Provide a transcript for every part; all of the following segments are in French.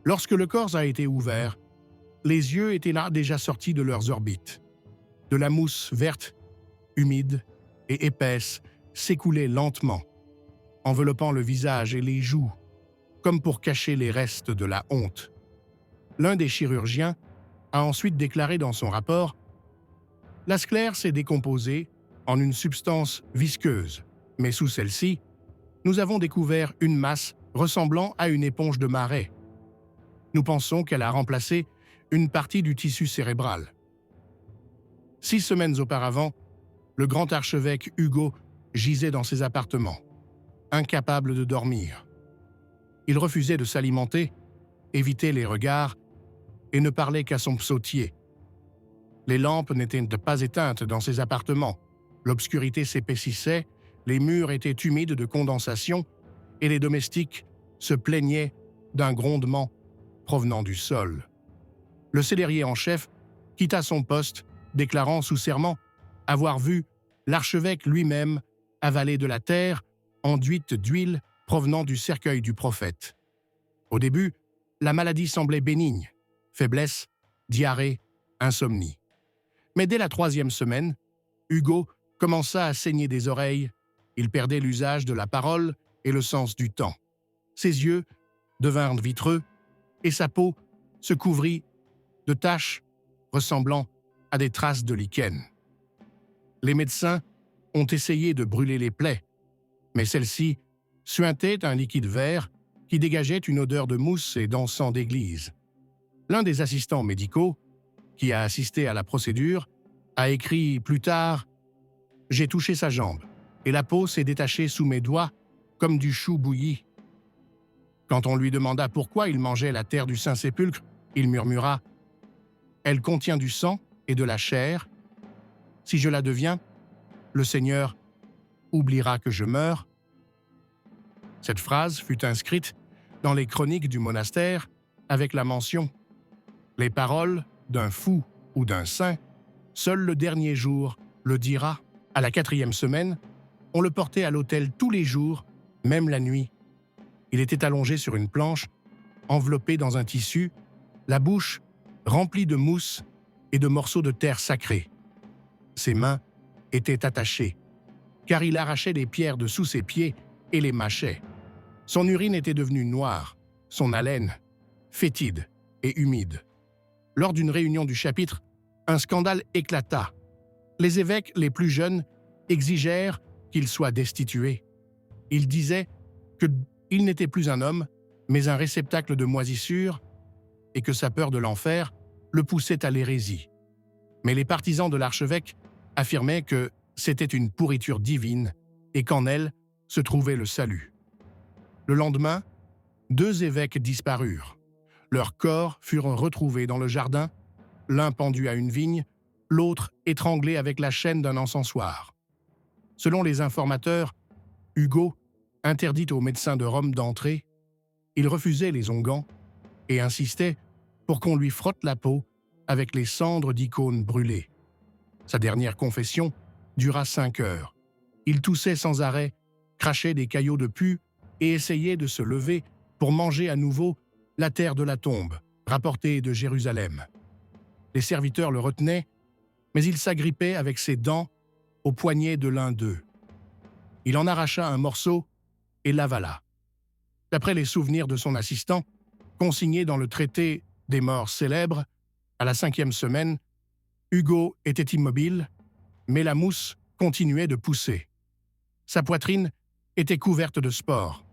Lorsque le corps a été ouvert, les yeux étaient là déjà sortis de leurs orbites. De la mousse verte, humide et épaisse s'écoulait lentement, enveloppant le visage et les joues, comme pour cacher les restes de la honte. L'un des chirurgiens a ensuite déclaré dans son rapport « La sclère s'est décomposée en une substance visqueuse, mais sous celle-ci, nous avons découvert une masse ressemblant à une éponge de marée. Nous pensons qu'elle a remplacé une partie du tissu cérébral. » 6 semaines auparavant, le grand archevêque Hugo gisait dans ses appartements, incapable de dormir. Il refusait de s'alimenter, évitait les regards et ne parlait qu'à son psautier. Les lampes n'étaient pas éteintes dans ses appartements, l'obscurité s'épaississait, les murs étaient humides de condensation et les domestiques se plaignaient d'un grondement provenant du sol. Le célérier en chef quitta son poste, déclarant sous serment avoir vu l'archevêque lui-même avaler de la terre enduite d'huile provenant du cercueil du prophète. Au début, la maladie semblait bénigne, faiblesse, diarrhée, insomnie. Mais dès la 3e semaine, Hugo commença à saigner des oreilles, il perdait l'usage de la parole et le sens du temps. Ses yeux devinrent vitreux et sa peau se couvrit de taches ressemblant à des traces de lichen. Les médecins ont essayé de brûler les plaies, mais celles-ci suintaient un liquide vert qui dégageait une odeur de mousse et d'encens d'église. L'un des assistants médicaux, qui a assisté à la procédure, a écrit plus tard « J'ai touché sa jambe, et la peau s'est détachée sous mes doigts comme du chou bouilli. » Quand on lui demanda pourquoi il mangeait la terre du Saint-Sépulcre, il murmura « Elle contient du sang et de la chair. Si je la deviens, le Seigneur oubliera que je meurs. » Cette phrase fut inscrite dans les chroniques du monastère avec la mention « Les paroles d'un fou ou d'un saint, seul le dernier jour le dira. » À la 4e semaine, on le portait à l'autel tous les jours, même la nuit. Il était allongé sur une planche, enveloppé dans un tissu, la bouche remplie de mousse et de morceaux de terre sacrée. Ses mains étaient attachées, car il arrachait les pierres de sous ses pieds et les mâchait. Son urine était devenue noire, son haleine fétide et humide. Lors d'une réunion du chapitre, un scandale éclata. Les évêques les plus jeunes exigèrent qu'il soit destitué. Ils disaient qu'il n'était plus un homme, mais un réceptacle de moisissures, et que sa peur de l'enfer le poussait à l'hérésie. Mais les partisans de l'archevêque affirmaient que c'était une pourriture divine et qu'en elle se trouvait le salut. Le lendemain, 2 évêques disparurent. Leurs corps furent retrouvés dans le jardin, l'un pendu à une vigne, l'autre étranglé avec la chaîne d'un encensoir. Selon les informateurs, Hugo interdit aux médecins de Rome d'entrer, il refusait les onguents et insistait pour qu'on lui frotte la peau avec les cendres d'icônes brûlées. Sa dernière confession dura 5 heures. Il toussait sans arrêt, crachait des caillots de pus et essayait de se lever pour manger à nouveau la terre de la tombe, rapportée de Jérusalem. Les serviteurs le retenaient, mais il s'agrippait avec ses dents au poignet de l'un d'eux. Il en arracha un morceau et l'avala. D'après les souvenirs de son assistant, consignés dans le traité des morts célèbres, à la 5e semaine, Hugo était immobile, mais la mousse continuait de pousser. Sa poitrine était couverte de spores.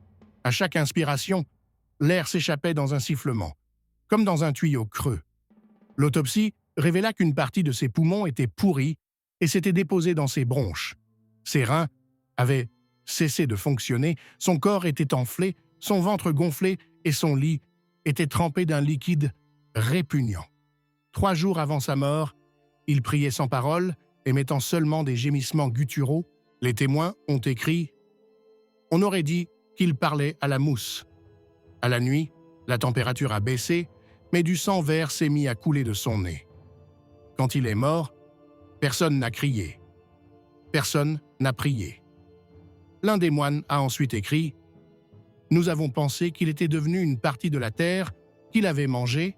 À chaque inspiration, l'air s'échappait dans un sifflement, comme dans un tuyau creux. L'autopsie révéla qu'une partie de ses poumons était pourrie et s'était déposée dans ses bronches. Ses reins avaient cessé de fonctionner, son corps était enflé, son ventre gonflé et son lit était trempé d'un liquide répugnant. 3 jours avant sa mort, il priait sans parole, émettant seulement des gémissements gutturaux. Les témoins ont écrit « On aurait dit qu'il parlait à la mousse. » À la nuit, la température a baissé, mais du sang vert s'est mis à couler de son nez. Quand il est mort, personne n'a crié. Personne n'a prié. L'un des moines a ensuite écrit « Nous avons pensé qu'il était devenu une partie de la terre qu'il avait mangé.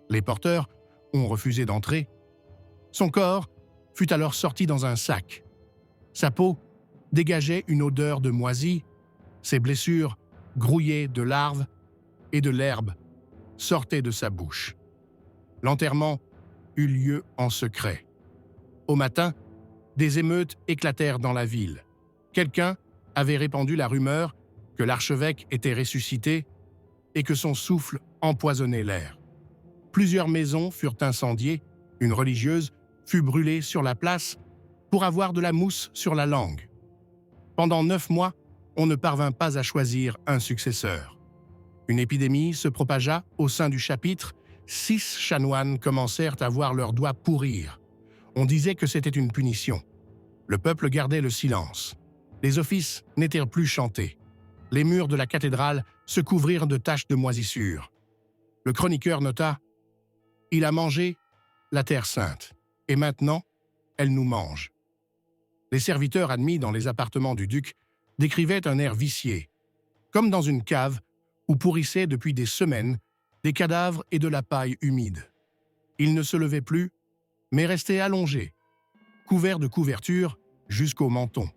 Les porteurs ont refusé d'entrer. Son corps fut alors sorti dans un sac. Sa peau dégageait une odeur de moisi, ses blessures grouillées de larves et de l'herbe sortaient de sa bouche. L'enterrement eut lieu en secret. Au matin, des émeutes éclatèrent dans la ville. Quelqu'un avait répandu la rumeur que l'archevêque était ressuscité et que son souffle empoisonnait l'air. Plusieurs maisons furent incendiées, une religieuse fut brûlée sur la place pour avoir de la mousse sur la langue. Pendant 9 mois, on ne parvint pas à choisir un successeur. Une épidémie se propagea au sein du chapitre. 6 chanoines commencèrent à voir leurs doigts pourrir. On disait que c'était une punition. Le peuple gardait le silence. Les offices n'étaient plus chantés. Les murs de la cathédrale se couvrirent de taches de moisissure. Le chroniqueur nota « Il a mangé la terre sainte, et maintenant, elle nous mange. » Les serviteurs admis dans les appartements du duc décrivaient un air vicié, comme dans une cave où pourrissaient depuis des semaines des cadavres et de la paille humide. Il ne se levait plus, mais restait allongé, couvert de couvertures jusqu'au menton.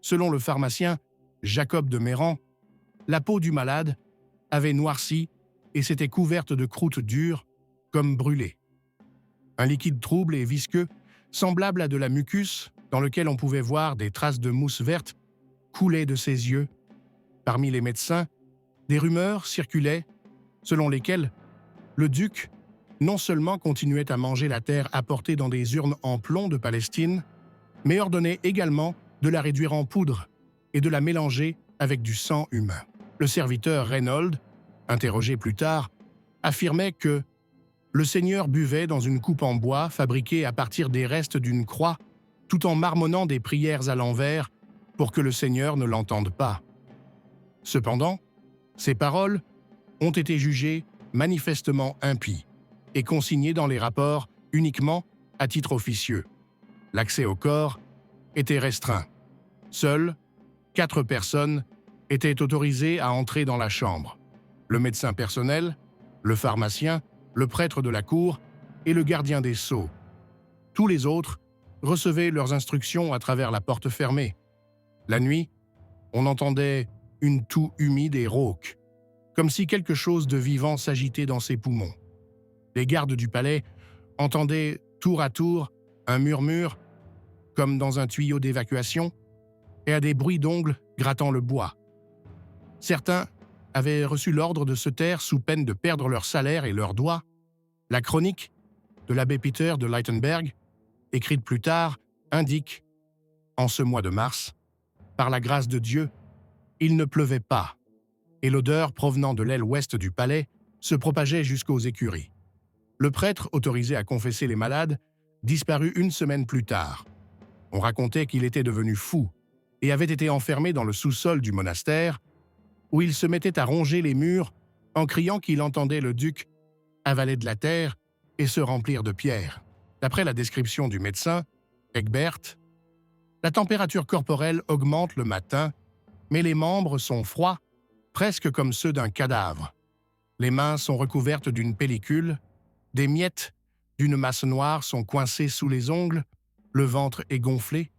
Selon le pharmacien Jacob de Méran, la peau du malade avait noirci et s'était couverte de croûtes dures, comme brûlées. Un liquide trouble et visqueux, semblable à de la mucus, dans lequel on pouvait voir des traces de mousse verte, coulait de ses yeux. Parmi les médecins, des rumeurs circulaient selon lesquelles le duc non seulement continuait à manger la terre apportée dans des urnes en plomb de Palestine, mais ordonnait également de la réduire en poudre et de la mélanger avec du sang humain. Le serviteur Reynolds, interrogé plus tard, affirmait que le Seigneur buvait dans une coupe en bois fabriquée à partir des restes d'une croix, tout en marmonnant des prières à l'envers pour que le Seigneur ne l'entende pas. Cependant, ces paroles ont été jugées manifestement impies et consignées dans les rapports uniquement à titre officieux. L'accès au corps était restreint. Seules 4 personnes étaient autorisées à entrer dans la chambre: le médecin personnel, le pharmacien, le prêtre de la cour et le gardien des sceaux. Tous les autres recevaient leurs instructions à travers la porte fermée. La nuit, on entendait une toux humide et rauque, comme si quelque chose de vivant s'agitait dans ses poumons. Les gardes du palais entendaient tour à tour un murmure, comme dans un tuyau d'évacuation, et à des bruits d'ongles grattant le bois. Certains avaient reçu l'ordre de se taire sous peine de perdre leur salaire et leurs doigts. La chronique de l'abbé Peter de Leitenberg, écrite plus tard, indique, en ce mois de mars, par la grâce de Dieu, il ne pleuvait pas, et l'odeur provenant de l'aile ouest du palais se propageait jusqu'aux écuries. Le prêtre autorisé à confesser les malades disparut 1 semaine plus tard. On racontait qu'il était devenu fou et avait été enfermé dans le sous-sol du monastère, où il se mettait à ronger les murs en criant qu'il entendait le duc avaler de la terre et se remplir de pierres. D'après la description du médecin, Egbert, la température corporelle augmente le matin, mais les membres sont froids, presque comme ceux d'un cadavre. Les mains sont recouvertes d'une pellicule, des miettes d'une masse noire sont coincées sous les ongles, le ventre est gonflé.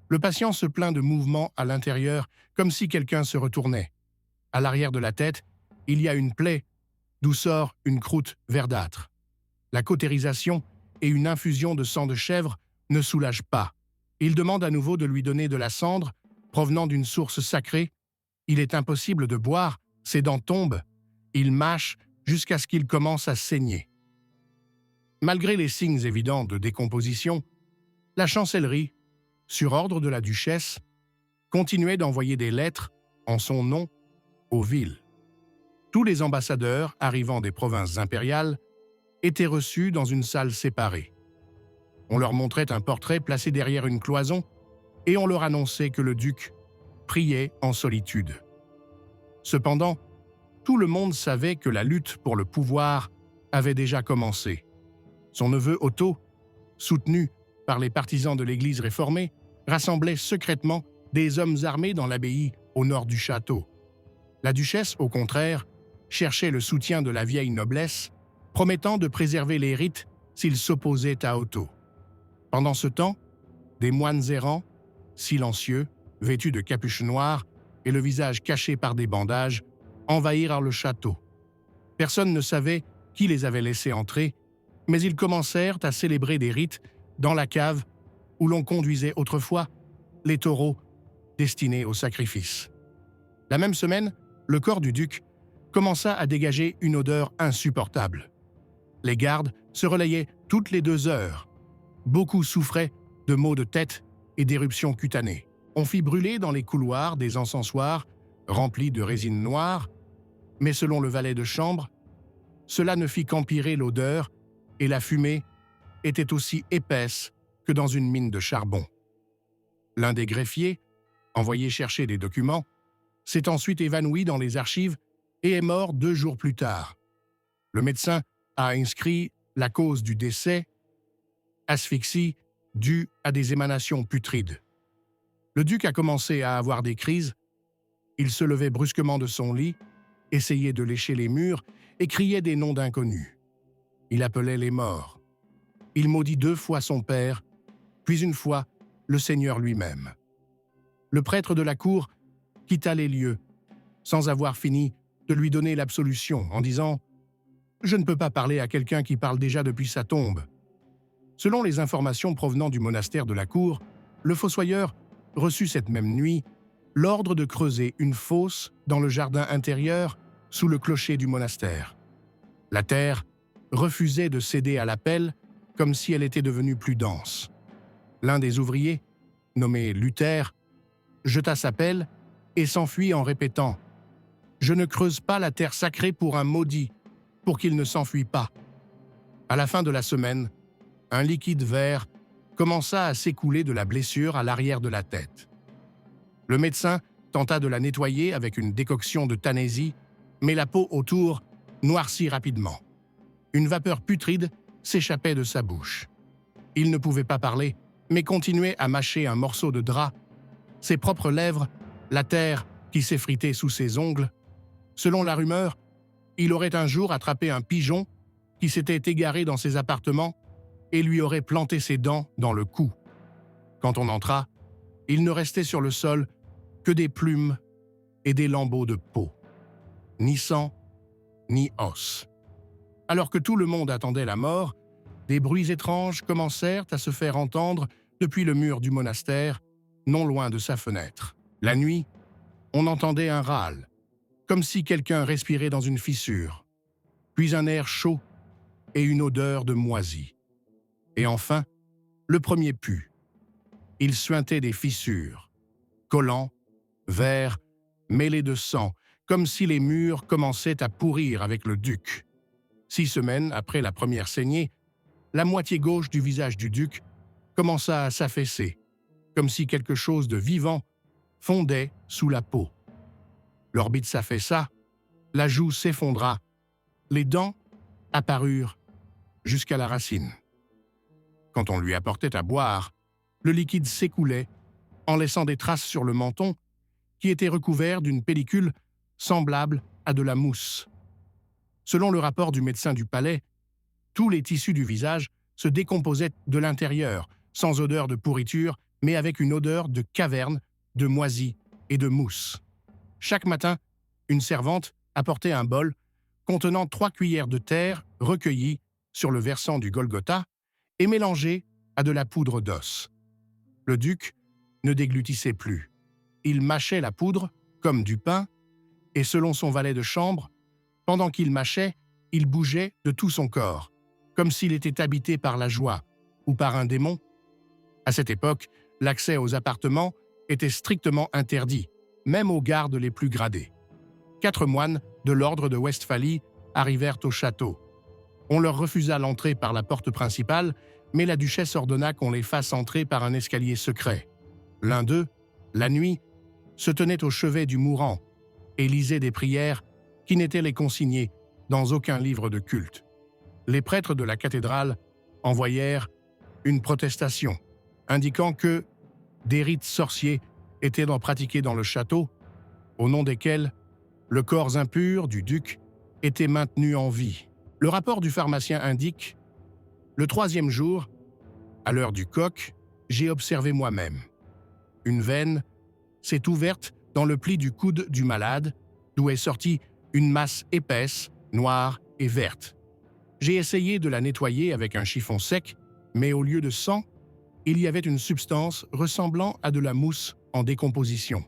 Le patient se plaint de mouvements à l'intérieur, comme si quelqu'un se retournait. À l'arrière de la tête, il y a une plaie, d'où sort une croûte verdâtre. La cautérisation et une infusion de sang de chèvre ne soulagent pas. Il demande à nouveau de lui donner de la cendre, provenant d'une source sacrée. Il est impossible de boire, ses dents tombent. Il mâche jusqu'à ce qu'il commence à saigner. Malgré les signes évidents de décomposition, la chancellerie, sur ordre de la duchesse, continuait d'envoyer des lettres en son nom aux villes. Tous les ambassadeurs arrivant des provinces impériales étaient reçus dans une salle séparée. On leur montrait un portrait placé derrière une cloison et on leur annonçait que le duc priait en solitude. Cependant, tout le monde savait que la lutte pour le pouvoir avait déjà commencé. Son neveu Otto, soutenu par les partisans de l'Église réformée, rassemblait secrètement des hommes armés dans l'abbaye au nord du château. La duchesse, au contraire, cherchait le soutien de la vieille noblesse, promettant de préserver les rites s'il s'opposait à Otto. Pendant ce temps, des moines errants, silencieux, vêtus de capuches noires et le visage caché par des bandages, envahirent le château. Personne ne savait qui les avait laissés entrer, mais ils commencèrent à célébrer des rites dans la cave où l'on conduisait autrefois les taureaux destinés au sacrifice. La même semaine, le corps du duc commença à dégager une odeur insupportable. Les gardes se relayaient toutes les 2 heures. Beaucoup souffraient de maux de tête et d'éruptions cutanées. On fit brûler dans les couloirs des encensoirs remplis de résine noire, mais selon le valet de chambre, cela ne fit qu'empirer l'odeur et la fumée était aussi épaisse que dans une mine de charbon. L'un des greffiers, envoyé chercher des documents, s'est ensuite évanoui dans les archives et est mort 2 jours plus tard. Le médecin a inscrit la cause du décès, asphyxie due à des émanations putrides. Le duc a commencé à avoir des crises. Il se levait brusquement de son lit, essayait de lécher les murs et criait des noms d'inconnus. Il appelait les morts. Il maudit 2 fois son père, puis une fois le Seigneur lui-même. Le prêtre de la cour quitta les lieux, sans avoir fini de lui donner l'absolution, en disant « Je ne peux pas parler à quelqu'un qui parle déjà depuis sa tombe ». Selon les informations provenant du monastère de la cour, le fossoyeur reçut cette même nuit l'ordre de creuser une fosse dans le jardin intérieur sous le clocher du monastère. La terre refusait de céder à l'appel comme si elle était devenue plus dense. L'un des ouvriers, nommé Luther, jeta sa pelle et s'enfuit en répétant « Je ne creuse pas la terre sacrée pour un maudit, pour qu'il ne s'enfuit pas ». À la fin de la semaine, un liquide vert commença à s'écouler de la blessure à l'arrière de la tête. Le médecin tenta de la nettoyer avec une décoction de Tanésie, mais la peau autour noircit rapidement. Une vapeur putride s'échappait de sa bouche. Il ne pouvait pas parler, mais continuait à mâcher un morceau de drap, ses propres lèvres, la terre qui s'effritait sous ses ongles. Selon la rumeur, il aurait un jour attrapé un pigeon qui s'était égaré dans ses appartements et lui aurait planté ses dents dans le cou. Quand on entra, il ne restait sur le sol que des plumes et des lambeaux de peau. Ni sang, ni os. Alors que tout le monde attendait la mort, des bruits étranges commencèrent à se faire entendre depuis le mur du monastère, non loin de sa fenêtre. La nuit, on entendait un râle, comme si quelqu'un respirait dans une fissure, puis un air chaud et une odeur de moisi. Et enfin, le premier pu. Il suintait des fissures, collants, verts, mêlés de sang, comme si les murs commençaient à pourrir avec le duc. 6 semaines après la première saignée, la moitié gauche du visage du duc commença à s'affaisser, comme si quelque chose de vivant fondait sous la peau. L'orbite s'affaissa, la joue s'effondra, les dents apparurent jusqu'à la racine. Quand on lui apportait à boire, le liquide s'écoulait en laissant des traces sur le menton qui était recouvert d'une pellicule semblable à de la mousse. Selon le rapport du médecin du palais, tous les tissus du visage se décomposaient de l'intérieur, sans odeur de pourriture, mais avec une odeur de caverne, de moisi et de mousse. Chaque matin, une servante apportait un bol contenant 3 cuillères de terre recueillies sur le versant du Golgotha et mélangées à de la poudre d'os. Le duc ne déglutissait plus. Il mâchait la poudre comme du pain et selon son valet de chambre, pendant qu'il mâchait, il bougeait de tout son corps, comme s'il était habité par la joie ou par un démon. À cette époque, l'accès aux appartements était strictement interdit, même aux gardes les plus gradés. 4 moines de l'ordre de Westphalie arrivèrent au château. On leur refusa l'entrée par la porte principale, mais la duchesse ordonna qu'on les fasse entrer par un escalier secret. L'un d'eux, la nuit, se tenait au chevet du mourant et lisait des prières qui n'étaient les consignées dans aucun livre de culte. Les prêtres de la cathédrale envoyèrent une protestation, indiquant que des rites sorciers étaient pratiqués dans le château, au nom desquels le corps impur du duc était maintenue en vie. Le rapport du pharmacien indique « Le 3e jour, à l'heure du coq, j'ai observé moi-même. Une veine s'est ouverte dans le pli du coude du malade, d'où est sortie une masse épaisse, noire et verte. J'ai essayé de la nettoyer avec un chiffon sec, mais au lieu de sang, il y avait une substance ressemblant à de la mousse en décomposition.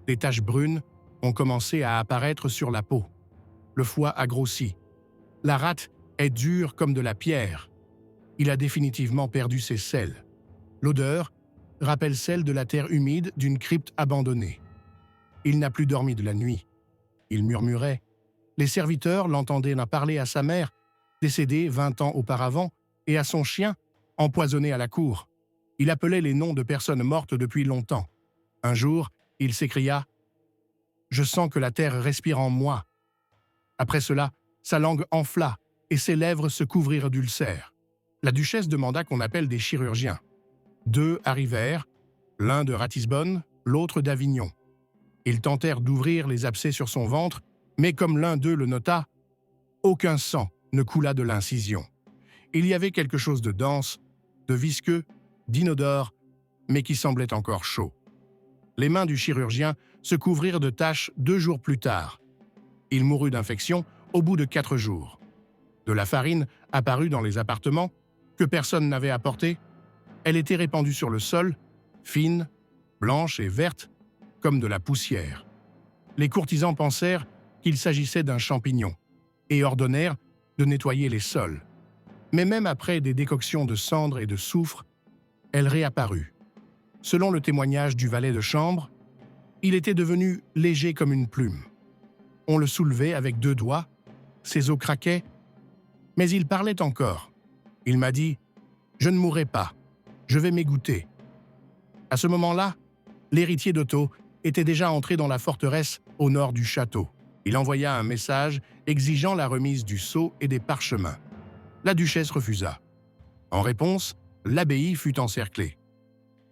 Des taches brunes ont commencé à apparaître sur la peau. Le foie a grossi. La rate est dure comme de la pierre. Il a définitivement perdu ses selles. L'odeur rappelle celle de la terre humide d'une crypte abandonnée. Il n'a plus dormi de la nuit. Il murmurait. Les serviteurs l'entendaient parler à sa mère, décédée 20 ans auparavant, et à son chien, empoisonné à la cour. Il appelait les noms de personnes mortes depuis longtemps. Un jour, il s'écria « Je sens que la terre respire en moi ». Après cela, sa langue enfla et ses lèvres se couvrirent d'ulcères. La duchesse demanda qu'on appelle des chirurgiens. 2 arrivèrent, l'un de Ratisbonne, l'autre d'Avignon. Ils tentèrent d'ouvrir les abcès sur son ventre, mais comme l'un d'eux le nota, aucun sang ne coula de l'incision. Il y avait quelque chose de dense, de visqueux, d'inodore, mais qui semblait encore chaud. Les mains du chirurgien se couvrirent de taches 2 jours plus tard. Il mourut d'infection au bout de 4 jours. De la farine apparut dans les appartements, que personne n'avait apportée. Elle était répandue sur le sol, fine, blanche et verte, comme de la poussière. Les courtisans pensèrent qu'il s'agissait d'un champignon et ordonnèrent de nettoyer les sols. Mais même après des décoctions de cendres et de soufre, elle réapparut. Selon le témoignage du valet de chambre, il était devenu léger comme une plume. On le soulevait avec 2 doigts, ses os craquaient, mais il parlait encore. Il m'a dit « Je ne mourrai pas, je vais m'égoutter ». À ce moment-là, l'héritier d'Otto était déjà entré dans la forteresse au nord du château. Il envoya un message exigeant la remise du sceau et des parchemins. La duchesse refusa. En réponse, l'abbaye fut encerclée.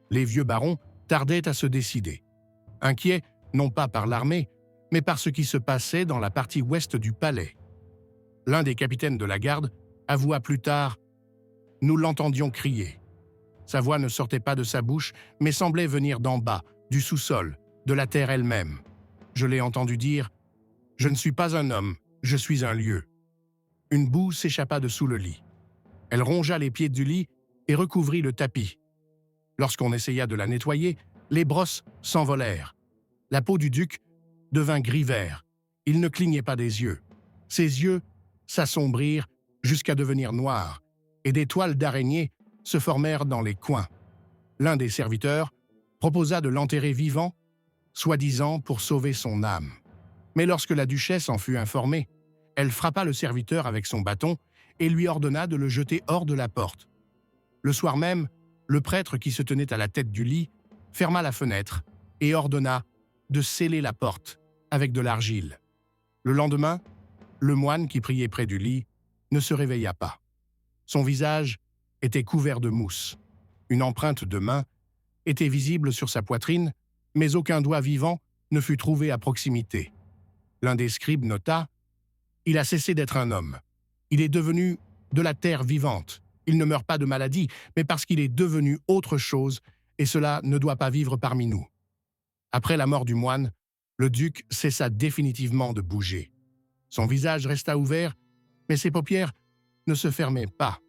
Les vieux barons tardaient à se décider. Inquiets, non pas par l'armée, mais par ce qui se passait dans la partie ouest du palais. L'un des capitaines de la garde avoua plus tard « Nous l'entendions crier ». Sa voix ne sortait pas de sa bouche, mais semblait venir d'en bas, du sous-sol, de la terre elle-même. Je l'ai entendu dire « Je ne suis pas un homme, je suis un lieu ». Une boue s'échappa de sous le lit. Elle rongea les pieds du lit et recouvrit le tapis. Lorsqu'on essaya de la nettoyer, les brosses s'envolèrent. La peau du duc devint gris-vert. Il ne clignait pas des yeux. Ses yeux s'assombrirent jusqu'à devenir noirs, et des toiles d'araignée se formèrent dans les coins. L'un des serviteurs proposa de l'enterrer vivant, soi-disant pour sauver son âme. Mais lorsque la duchesse en fut informée, elle frappa le serviteur avec son bâton et lui ordonna de le jeter hors de la porte. Le soir même, le prêtre qui se tenait à la tête du lit ferma la fenêtre et ordonna de sceller la porte avec de l'argile. Le lendemain, le moine qui priait près du lit ne se réveilla pas. Son visage était couvert de mousse. Une empreinte de main était visible sur sa poitrine, mais aucun doigt vivant ne fut trouvé à proximité. L'un des scribes nota « Il a cessé d'être un homme. Il est devenu de la terre vivante. Il ne meurt pas de maladie, mais parce qu'il est devenu autre chose, et cela ne doit pas vivre parmi nous. » Après la mort du moine, le duc cessa définitivement de bouger. Son visage resta ouvert, mais ses paupières ne se fermaient pas.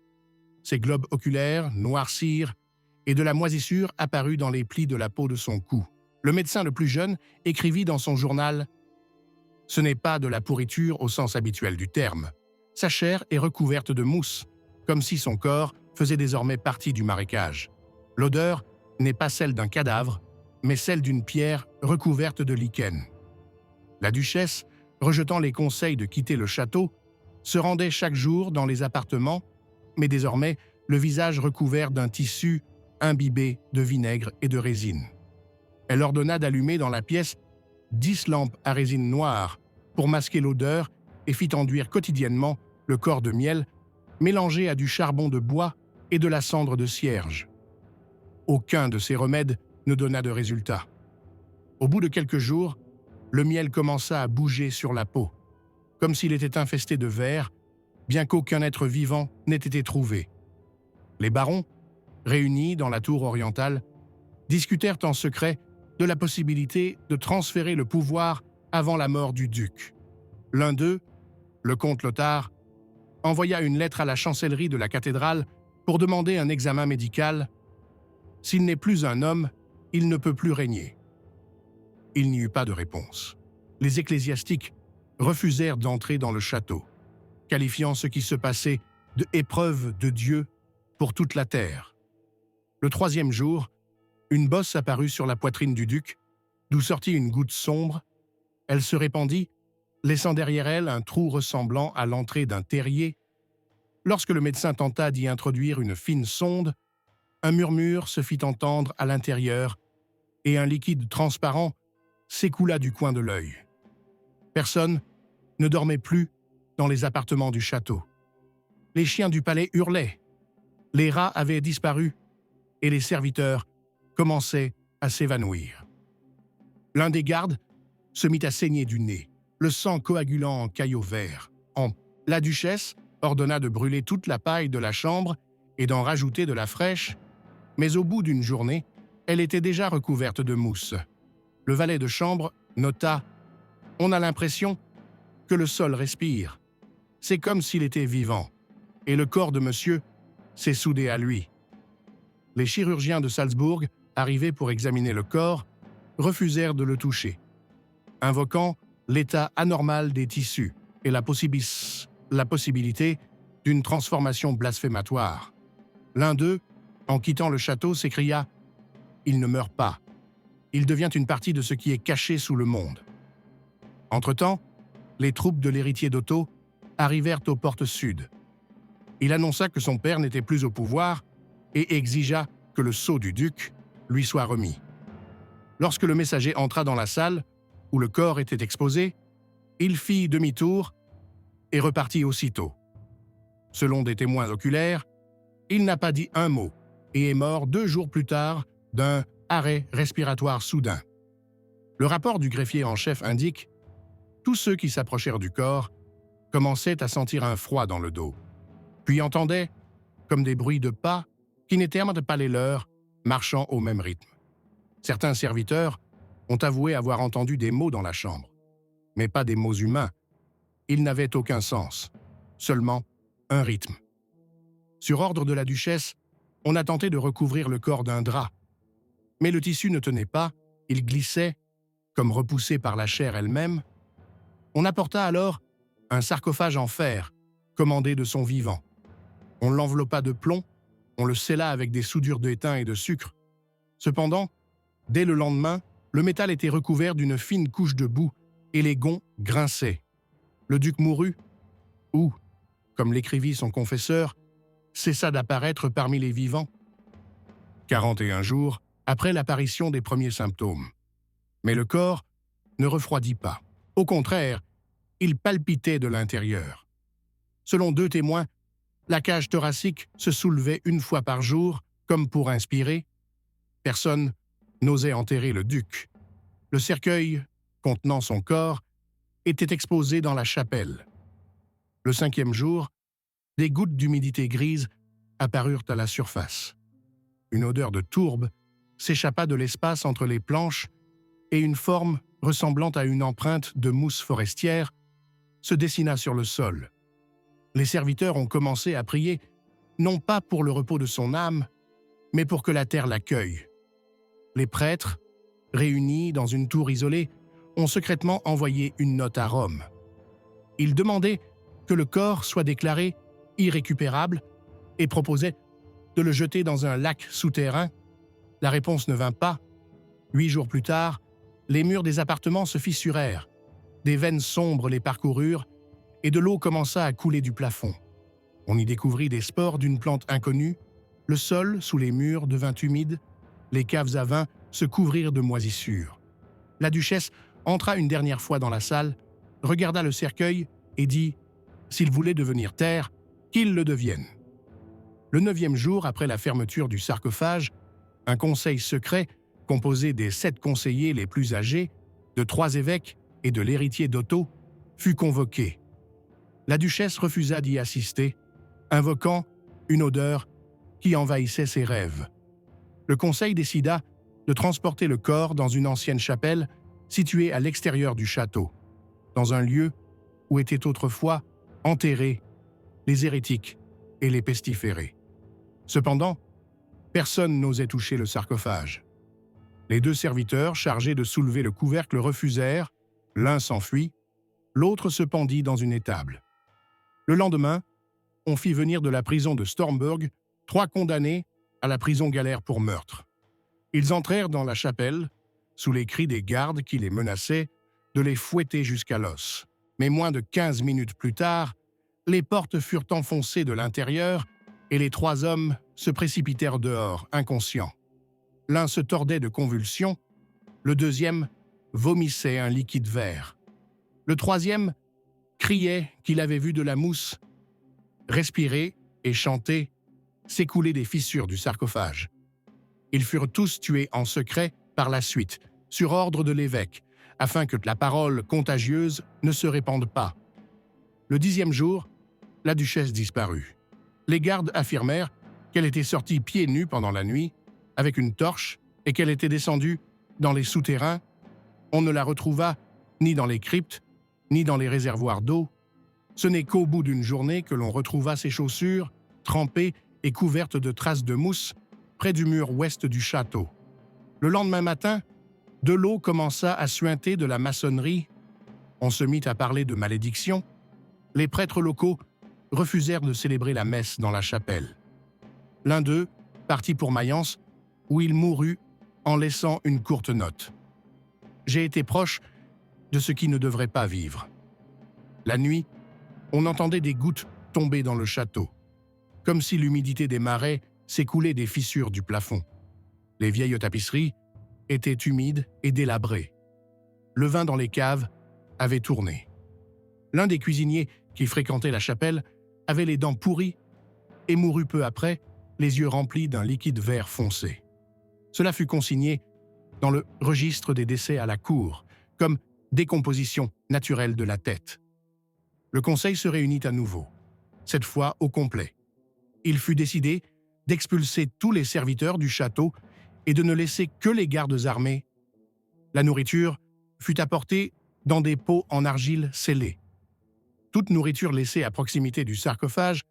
Ses globes oculaires noircirent et de la moisissure apparut dans les plis de la peau de son cou. Le médecin le plus jeune écrivit dans son journal « Ce n'est pas de la pourriture au sens habituel du terme. Sa chair est recouverte de mousse, comme si son corps faisait désormais partie du marécage. L'odeur n'est pas celle d'un cadavre, mais celle d'une pierre recouverte de lichen. » La duchesse, rejetant les conseils de quitter le château, se rendait chaque jour dans les appartements, mais désormais le visage recouvert d'un tissu imbibé de vinaigre et de résine. Elle ordonna d'allumer dans la pièce 10 lampes à résine noire pour masquer l'odeur et fit enduire quotidiennement le corps de miel mélangé à du charbon de bois et de la cendre de cierge. Aucun de ces remèdes ne donna de résultat. Au bout de quelques jours, le miel commença à bouger sur la peau. comme s'il était infesté de vers, bien qu'aucun être vivant n'ait été trouvé. Les barons, réunis dans la tour orientale, discutèrent en secret de la possibilité de transférer le pouvoir avant la mort du duc. L'un d'eux, le comte Lothar, envoya une lettre à la chancellerie de la cathédrale pour demander un examen médical. S'il n'est plus un homme, il ne peut plus régner. Il n'y eut pas de réponse. Les ecclésiastiques refusèrent d'entrer dans le château, qualifiant ce qui se passait de épreuve de Dieu pour toute la terre. Le troisième jour, une bosse apparut sur la poitrine du duc, d'où sortit une goutte sombre. Elle se répandit, laissant derrière elle un trou ressemblant à l'entrée d'un terrier. Lorsque le médecin tenta d'y introduire une fine sonde, un murmure se fit entendre à l'intérieur et un liquide transparent s'écoula du coin de l'œil. Personne ne dormait plus dans les appartements du château. Les chiens du palais hurlaient, les rats avaient disparu et les serviteurs commençaient à s'évanouir. L'un des gardes se mit à saigner du nez, le sang coagulant en caillots verts. La duchesse ordonna de brûler toute la paille de la chambre et d'en rajouter de la fraîche, mais au bout d'une journée, elle était déjà recouverte de mousse. Le valet de chambre nota « On a l'impression que le sol respire. C'est comme s'il était vivant, et le corps de monsieur s'est soudé à lui. » Les chirurgiens de Salzbourg, arrivés pour examiner le corps, refusèrent de le toucher, invoquant l'état anormal des tissus et la possibilité d'une transformation blasphématoire. L'un d'eux, en quittant le château, s'écria « Il ne meurt pas. Il devient une partie de ce qui est caché sous le monde. » Entre-temps, les troupes de l'héritier d'Otto arrivèrent aux portes sud. Il annonça que son père n'était plus au pouvoir et exigea que le sceau du duc lui soit remis. Lorsque le messager entra dans la salle, où le corps était exposé, il fit demi-tour et repartit aussitôt. Selon des témoins oculaires, il n'a pas dit un mot et est mort 2 jours plus tard d'un arrêt respiratoire soudain. Le rapport du greffier en chef indique « Tous ceux qui s'approchèrent du corps commençaient à sentir un froid dans le dos, puis entendaient, comme des bruits de pas qui n'étaient pas les leurs, marchant au même rythme. Certains serviteurs ont avoué avoir entendu des mots dans la chambre, mais pas des mots humains. Ils n'avaient aucun sens, seulement un rythme. Sur ordre de la duchesse, on a tenté de recouvrir le corps d'un drap, mais le tissu ne tenait pas, il glissait, comme repoussé par la chair elle-même. On apporta alors un sarcophage en fer, commandé de son vivant. On l'enveloppa de plomb, on le scella avec des soudures d'étain et de sucre. Cependant, dès le lendemain, le métal était recouvert d'une fine couche de boue et les gonds grinçaient. Le duc mourut, ou, comme l'écrivit son confesseur, cessa d'apparaître parmi les vivants. 41 jours après l'apparition des premiers symptômes. Mais le corps ne refroidit pas. Au contraire, il palpitait de l'intérieur. Selon 2 témoins, la cage thoracique se soulevait 1 fois par jour, comme pour inspirer. Personne n'osait enterrer le duc. Le cercueil, contenant son corps, était exposé dans la chapelle. Le 5e jour, des gouttes d'humidité grise apparurent à la surface. Une odeur de tourbe s'échappa de l'espace entre les planches et une forme ressemblant à une empreinte de mousse forestière se dessina sur le sol. Les serviteurs ont commencé à prier, non pas pour le repos de son âme, mais pour que la terre l'accueille. Les prêtres, réunis dans une tour isolée, ont secrètement envoyé une note à Rome. Ils demandaient que le corps soit déclaré irrécupérable et proposaient de le jeter dans un lac souterrain. La réponse ne vint pas. 8 jours plus tard, les murs des appartements se fissurèrent, des veines sombres les parcoururent et de l'eau commença à couler du plafond. On y découvrit des spores d'une plante inconnue, le sol sous les murs devint humide, les caves à vin se couvrirent de moisissures. La duchesse entra une dernière fois dans la salle, regarda le cercueil et dit « S'il voulait devenir terre, qu'il le devienne ». Le 9e jour après la fermeture du sarcophage, un conseil secret, composé des 7 conseillers les plus âgés, de 3 évêques et de l'héritier d'Otto, fut convoqué. La duchesse refusa d'y assister, invoquant une odeur qui envahissait ses rêves. Le conseil décida de transporter le corps dans une ancienne chapelle située à l'extérieur du château, dans un lieu où étaient autrefois enterrés les hérétiques et les pestiférés. Cependant, personne n'osait toucher le sarcophage. Les deux serviteurs chargés de soulever le couvercle refusèrent, l'un s'enfuit, l'autre se pendit dans une étable. Le lendemain, on fit venir de la prison de Stormberg 3 condamnés à la prison galère pour meurtre. Ils entrèrent dans la chapelle, sous les cris des gardes qui les menaçaient de les fouetter jusqu'à l'os. Mais moins de 15 minutes plus tard, les portes furent enfoncées de l'intérieur et les 3 hommes se précipitèrent dehors, inconscients. L'un se tordait de convulsions, le deuxième vomissait un liquide vert. Le troisième criait qu'il avait vu de la mousse respirer et chanter, s'écouler des fissures du sarcophage. Ils furent tous tués en secret par la suite, sur ordre de l'évêque, afin que la parole contagieuse ne se répande pas. Le 10e jour, la duchesse disparut. Les gardes affirmèrent qu'elle était sortie pieds nus pendant la nuit, avec une torche, et qu'elle était descendue dans les souterrains. On ne la retrouva ni dans les cryptes, ni dans les réservoirs d'eau. Ce n'est qu'au bout d'une journée que l'on retrouva ses chaussures, trempées et couvertes de traces de mousse, près du mur ouest du château. Le lendemain matin, de l'eau commença à suinter de la maçonnerie. On se mit à parler de malédiction. Les prêtres locaux refusèrent de célébrer la messe dans la chapelle. L'un d'eux partit pour Mayence, où il mourut en laissant une courte note. « J'ai été proche de ce qui ne devrait pas vivre. » La nuit, on entendait des gouttes tomber dans le château, comme si l'humidité des marais s'écoulait des fissures du plafond. Les vieilles tapisseries étaient humides et délabrées. Le vin dans les caves avait tourné. L'un des cuisiniers qui fréquentait la chapelle avait les dents pourries et mourut peu après, les yeux remplis d'un liquide vert foncé. Cela fut consigné dans le registre des décès à la cour, comme décomposition naturelle de la tête. Le conseil se réunit à nouveau, cette fois au complet. Il fut décidé d'expulser tous les serviteurs du château et de ne laisser que les gardes armés. La nourriture fut apportée dans des pots en argile scellés. Toute nourriture laissée à proximité du sarcophage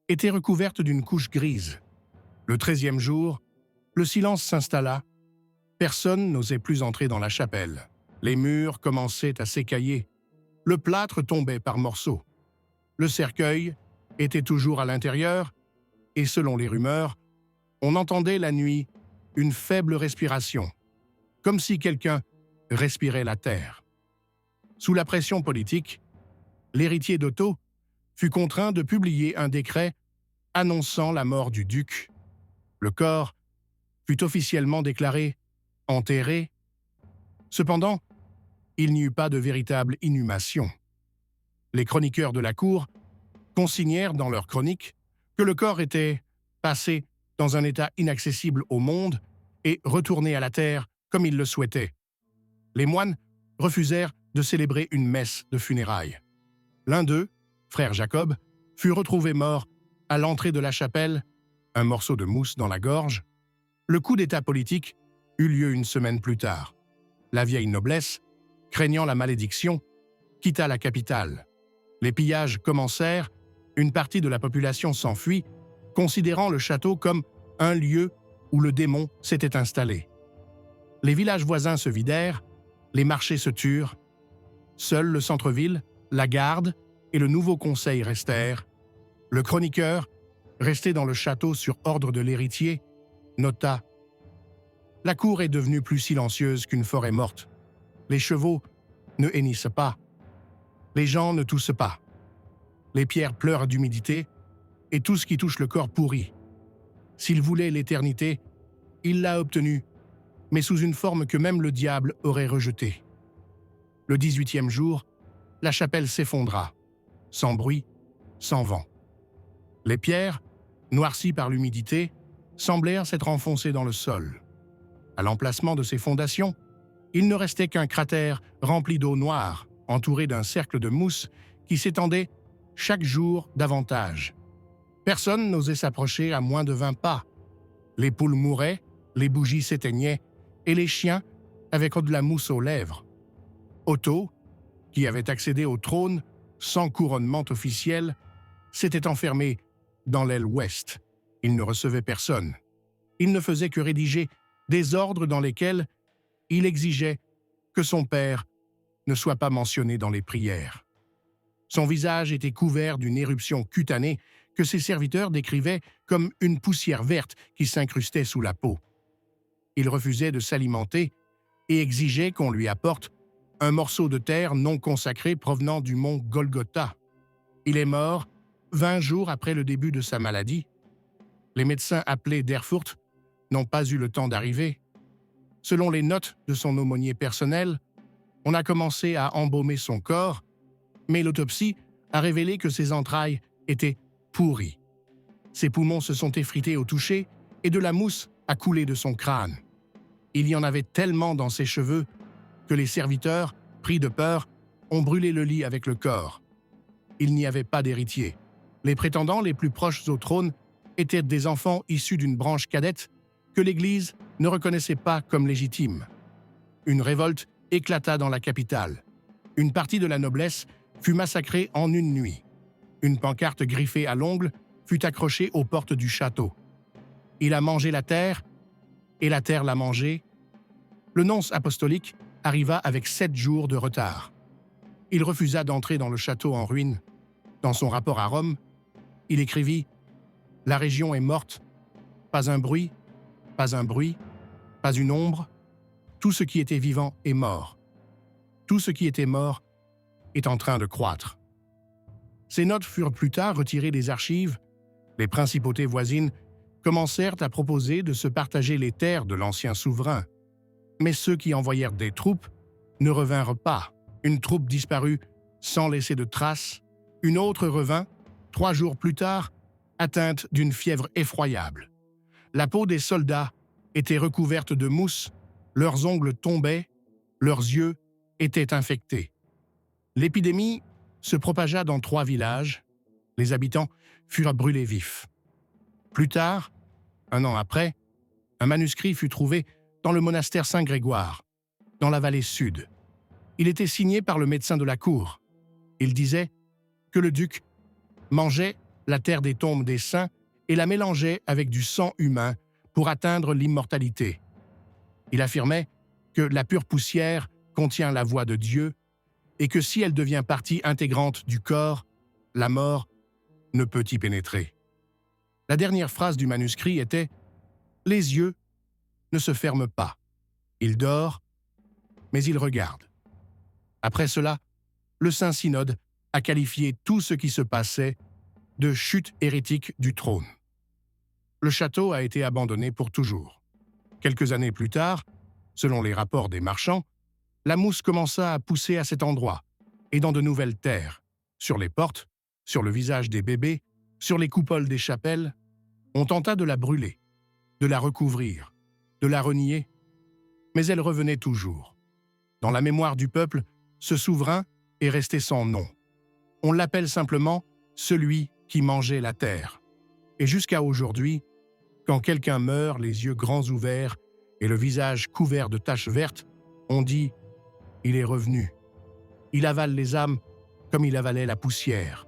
était recouverte d'une couche grise. Le 13e jour, le silence s'installa. Personne n'osait plus entrer dans la chapelle. Les murs commençaient à s'écailler. Le plâtre tombait par morceaux. Le cercueil était toujours à l'intérieur et, selon les rumeurs, on entendait la nuit une faible respiration, comme si quelqu'un respirait la terre. Sous la pression politique, l'héritier d'Otto fut contraint de publier un décret annonçant la mort du duc. Le corps fut officiellement déclaré enterré. Cependant, il n'y eut pas de véritable inhumation. Les chroniqueurs de la cour consignèrent dans leurs chroniques que le corps était passé dans un état inaccessible au monde et retourné à la terre comme il le souhaitait. Les moines refusèrent de célébrer une messe de funérailles. L'un d'eux, frère Jacob, fut retrouvé mort à l'entrée de la chapelle, un morceau de mousse dans la gorge. Le coup d'état politique eut lieu une semaine plus tard. La vieille noblesse, craignant la malédiction, quitta la capitale. Les pillages commencèrent, une partie de la population s'enfuit, considérant le château comme un lieu où le démon s'était installé. Les villages voisins se vidèrent, les marchés se turent. Seul le centre-ville, la garde et le nouveau conseil restèrent. Le chroniqueur, resté dans le château sur ordre de l'héritier, nota « La cour est devenue plus silencieuse qu'une forêt morte. Les chevaux ne hennissent pas. Les gens ne toussent pas. Les pierres pleurent d'humidité et tout ce qui touche le corps pourrit. S'il voulait l'éternité, il l'a obtenue, mais sous une forme que même le diable aurait rejetée. Le 18e jour, la chapelle s'effondra, sans bruit, sans vent. Les pierres, noircies par l'humidité, semblèrent s'être enfoncées dans le sol. À l'emplacement de ces fondations, il ne restait qu'un cratère rempli d'eau noire, entouré d'un cercle de mousse qui s'étendait chaque jour davantage. Personne n'osait s'approcher à moins de 20 pas. Les poules mouraient, les bougies s'éteignaient, et les chiens avaient de la mousse aux lèvres. Otto, qui avait accédé au trône sans couronnement officiel, s'était enfermé dans l'aile ouest. Il ne recevait personne. Il ne faisait que rédiger des ordres dans lesquels il exigeait que son père ne soit pas mentionné dans les prières. Son visage était couvert d'une éruption cutanée que ses serviteurs décrivaient comme une poussière verte qui s'incrustait sous la peau. Il refusait de s'alimenter et exigeait qu'on lui apporte un morceau de terre non consacré provenant du mont Golgotha. Il est mort 20 jours après le début de sa maladie. Les médecins appelés d'Erfurt n'ont pas eu le temps d'arriver. Selon les notes de son aumônier personnel, on a commencé à embaumer son corps, mais l'autopsie a révélé que ses entrailles étaient pourries. Ses poumons se sont effrités au toucher et de la mousse a coulé de son crâne. Il y en avait tellement dans ses cheveux que les serviteurs, pris de peur, ont brûlé le lit avec le corps. Il n'y avait pas d'héritier. Les prétendants les plus proches au trône étaient des enfants issus d'une branche cadette que l'Église ne reconnaissait pas comme légitime. Une révolte éclata dans la capitale. Une partie de la noblesse fut massacrée en une nuit. Une pancarte griffée à l'ongle fut accrochée aux portes du château. Il a mangé la terre, et la terre l'a mangé. Le nonce apostolique arriva avec 7 jours de retard. Il refusa d'entrer dans le château en ruine. Dans son rapport à Rome, il écrivit « La région est morte, pas un bruit, pas un bruit, pas une ombre, tout ce qui était vivant est mort. Tout ce qui était mort est en train de croître. » Ces notes furent plus tard retirées des archives. Les principautés voisines commencèrent à proposer de se partager les terres de l'ancien souverain. Mais ceux qui envoyèrent des troupes ne revinrent pas. Une troupe disparut sans laisser de traces. Une autre revint, 3 jours plus tard, atteinte d'une fièvre effroyable. La peau des soldats était recouverte de mousse, leurs ongles tombaient, leurs yeux étaient infectés. L'épidémie se propagea dans 3 villages. Les habitants furent brûlés vifs. Plus tard, 1 an après, un manuscrit fut trouvé dans le monastère Saint-Grégoire, dans la vallée sud. Il était signé par le médecin de la cour. Il disait que le duc mangeait la terre des tombes des saints et la mélangeait avec du sang humain pour atteindre l'immortalité. Il affirmait que la pure poussière contient la voix de Dieu et que si elle devient partie intégrante du corps, la mort ne peut y pénétrer. La dernière phrase du manuscrit était « Les yeux ne se ferment pas. Il dort, mais il regarde. » Après cela, le Saint-Synode a qualifié tout ce qui se passait de chute hérétique du trône. Le château a été abandonné pour toujours. Quelques années plus tard, selon les rapports des marchands, la mousse commença à pousser à cet endroit et dans de nouvelles terres, sur les portes, sur le visage des bébés, sur les coupoles des chapelles. On tenta de la brûler, de la recouvrir, de la renier, mais elle revenait toujours. Dans la mémoire du peuple, ce souverain est resté sans nom. On l'appelle simplement « celui qui mangeait la terre ». Et jusqu'à aujourd'hui, quand quelqu'un meurt les yeux grands ouverts et le visage couvert de taches vertes, on dit « il est revenu ». Il avale les âmes comme il avalait la poussière.